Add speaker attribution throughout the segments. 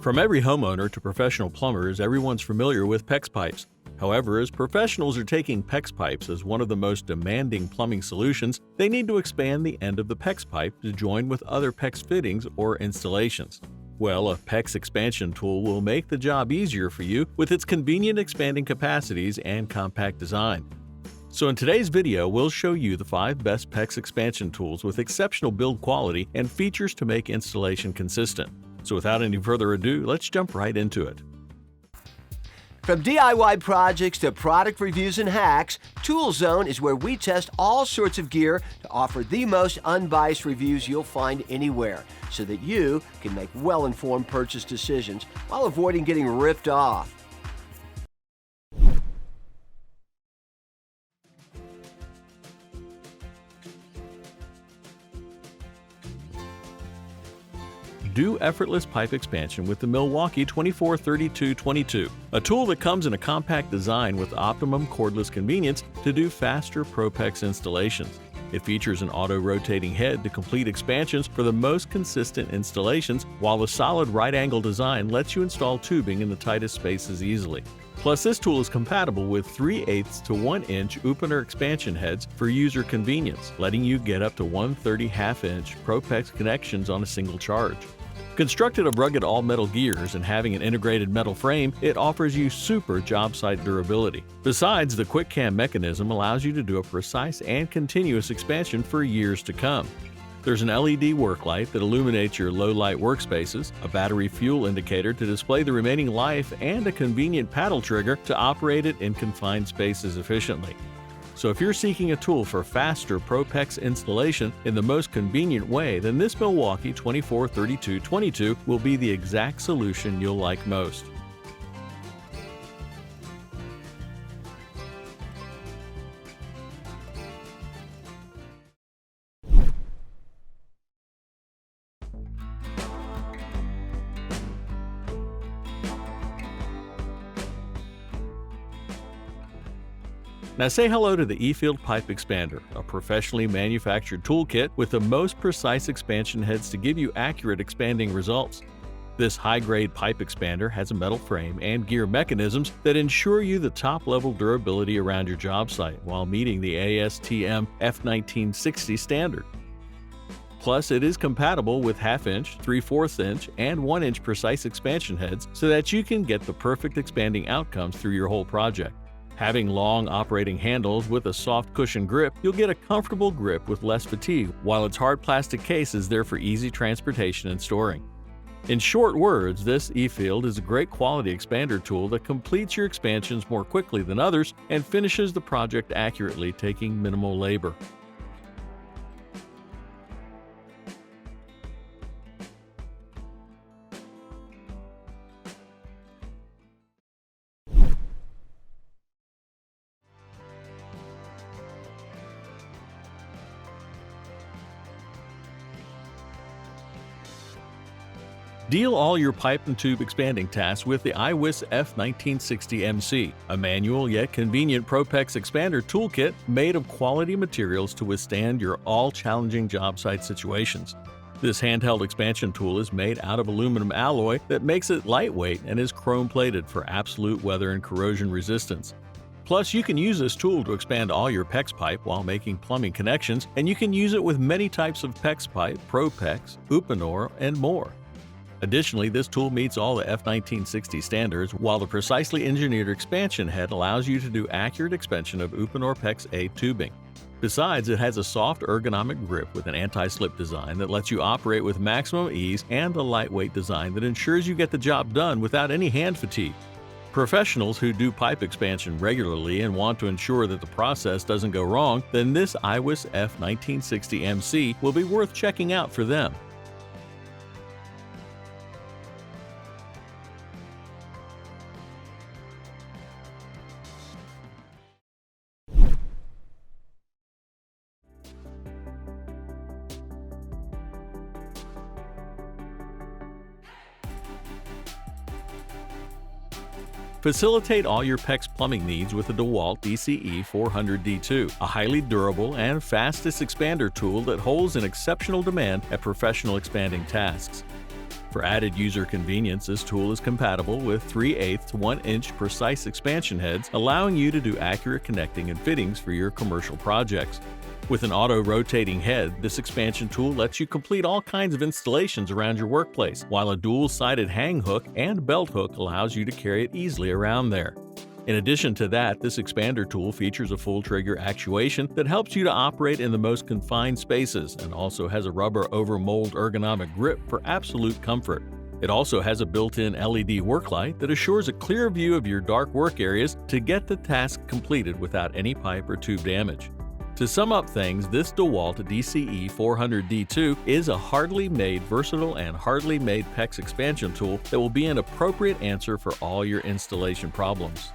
Speaker 1: From every homeowner to professional plumbers, everyone's familiar with PEX pipes. However, as professionals are taking PEX pipes as one of the most demanding plumbing solutions, they need to expand the end of the PEX pipe to join with other PEX fittings or installations. Well, a PEX expansion tool will make the job easier for you with its convenient expanding capacities and compact design. So in today's video, we'll show you the 5 best PEX expansion tools with exceptional build quality and features to make installation consistent. So without any further ado, let's jump right into it.
Speaker 2: From DIY projects to product reviews and hacks, Tool Zone is where we test all sorts of gear to offer the most unbiased reviews you'll find anywhere, so that you can make well-informed purchase decisions while avoiding getting ripped off.
Speaker 1: Do effortless pipe expansion with the Milwaukee 243222, a tool that comes in a compact design with optimum cordless convenience to do faster ProPEX installations. It features an auto-rotating head to complete expansions for the most consistent installations, while the solid right-angle design lets you install tubing in the tightest spaces easily. Plus, this tool is compatible with 3/8 to 1-inch opener expansion heads for user convenience, letting you get up to 1/30 1/2-inch ProPEX connections on a single charge. Constructed of rugged all-metal gears and having an integrated metal frame, it offers you super job site durability. Besides, the quick cam mechanism allows you to do a precise and continuous expansion for years to come. There's an LED work light that illuminates your low-light workspaces, a battery fuel indicator to display the remaining life, and a convenient paddle trigger to operate it in confined spaces efficiently. So if you're seeking a tool for faster ProPEX installation in the most convenient way, then this Milwaukee 243222 will be the exact solution you'll like most. Now say hello to the E-Field Pipe Expander, a professionally manufactured toolkit with the most precise expansion heads to give you accurate expanding results. This high-grade pipe expander has a metal frame and gear mechanisms that ensure you the top-level durability around your job site while meeting the ASTM F1960 standard. Plus, it is compatible with 1/2-inch, 3/4-inch, and 1-inch precise expansion heads so that you can get the perfect expanding outcomes through your whole project. Having long operating handles with a soft cushion grip, you'll get a comfortable grip with less fatigue, while its hard plastic case is there for easy transportation and storing. In short words, this E-Field is a great quality expander tool that completes your expansions more quickly than others and finishes the project accurately, taking minimal labor. Deal all your pipe and tube expanding tasks with the IWISS F1960MC, a manual yet convenient ProPEX expander toolkit made of quality materials to withstand your all-challenging job site situations. This handheld expansion tool is made out of aluminum alloy that makes it lightweight and is chrome-plated for absolute weather and corrosion resistance. Plus, you can use this tool to expand all your PEX pipe while making plumbing connections, and you can use it with many types of PEX pipe, ProPEX, Uponor, and more. Additionally, this tool meets all the F1960 standards, while the precisely engineered expansion head allows you to do accurate expansion of Uponor PEX A tubing. Besides, it has a soft ergonomic grip with an anti-slip design that lets you operate with maximum ease and a lightweight design that ensures you get the job done without any hand fatigue. Professionals who do pipe expansion regularly and want to ensure that the process doesn't go wrong, then this IWISS F1960MC will be worth checking out for them. Facilitate all your PEX plumbing needs with the DeWalt DCE400D2, a highly durable and fastest expander tool that holds an exceptional demand at professional expanding tasks. For added user convenience, this tool is compatible with 3/8 1-inch precise expansion heads, allowing you to do accurate connecting and fittings for your commercial projects. With an auto-rotating head, this expansion tool lets you complete all kinds of installations around your workplace, while a dual-sided hang hook and belt hook allows you to carry it easily around there. In addition to that, this expander tool features a full trigger actuation that helps you to operate in the most confined spaces and also has a rubber over mold ergonomic grip for absolute comfort. It also has a built-in LED work light that assures a clear view of your dark work areas to get the task completed without any pipe or tube damage. To sum up things, this DeWalt DCE400D2 is a hardly made, versatile, and hardly made PEX expansion tool that will be an appropriate answer for all your installation problems.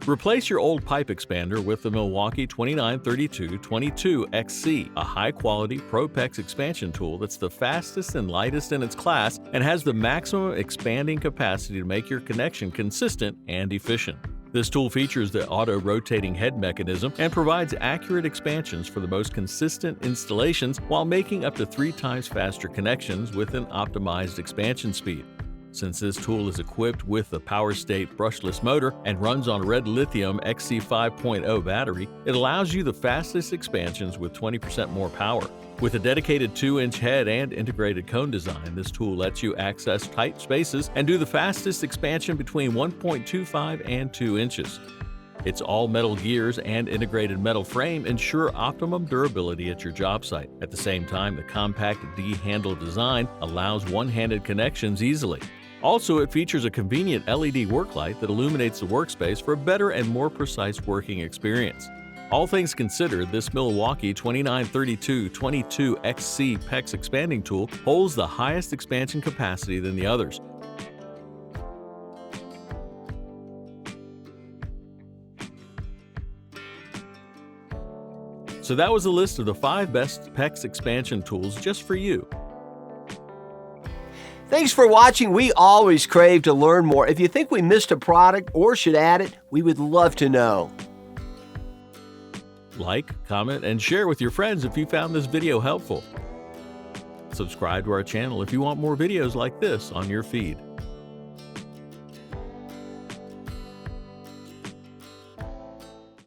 Speaker 1: Replace your old pipe expander with the Milwaukee 2932-22XC, a high-quality Pro-PEX expansion tool that's the fastest and lightest in its class and has the maximum expanding capacity to make your connection consistent and efficient. This tool features the auto-rotating head mechanism and provides accurate expansions for the most consistent installations while making up to 3 times faster connections with an optimized expansion speed. Since this tool is equipped with the Power State brushless motor and runs on a red lithium XC5.0 battery, it allows you the fastest expansions with 20% more power. With a dedicated 2-inch head and integrated cone design, this tool lets you access tight spaces and do the fastest expansion between 1.25 and 2 inches. Its all-metal gears and integrated metal frame ensure optimum durability at your job site. At the same time, the compact D-handle design allows one-handed connections easily. Also, it features a convenient LED work light that illuminates the workspace for a better and more precise working experience. All things considered, this Milwaukee 2932-22XC PEX expanding tool holds the highest expansion capacity than the others. So that was a list of the 5 best PEX expansion tools just for you.
Speaker 2: Thanks for watching. We always crave to learn more. If you think we missed a product or should add it, we would love to know.
Speaker 1: Like, comment, and share with your friends if you found this video helpful. Subscribe to our channel if you want more videos like this on your feed.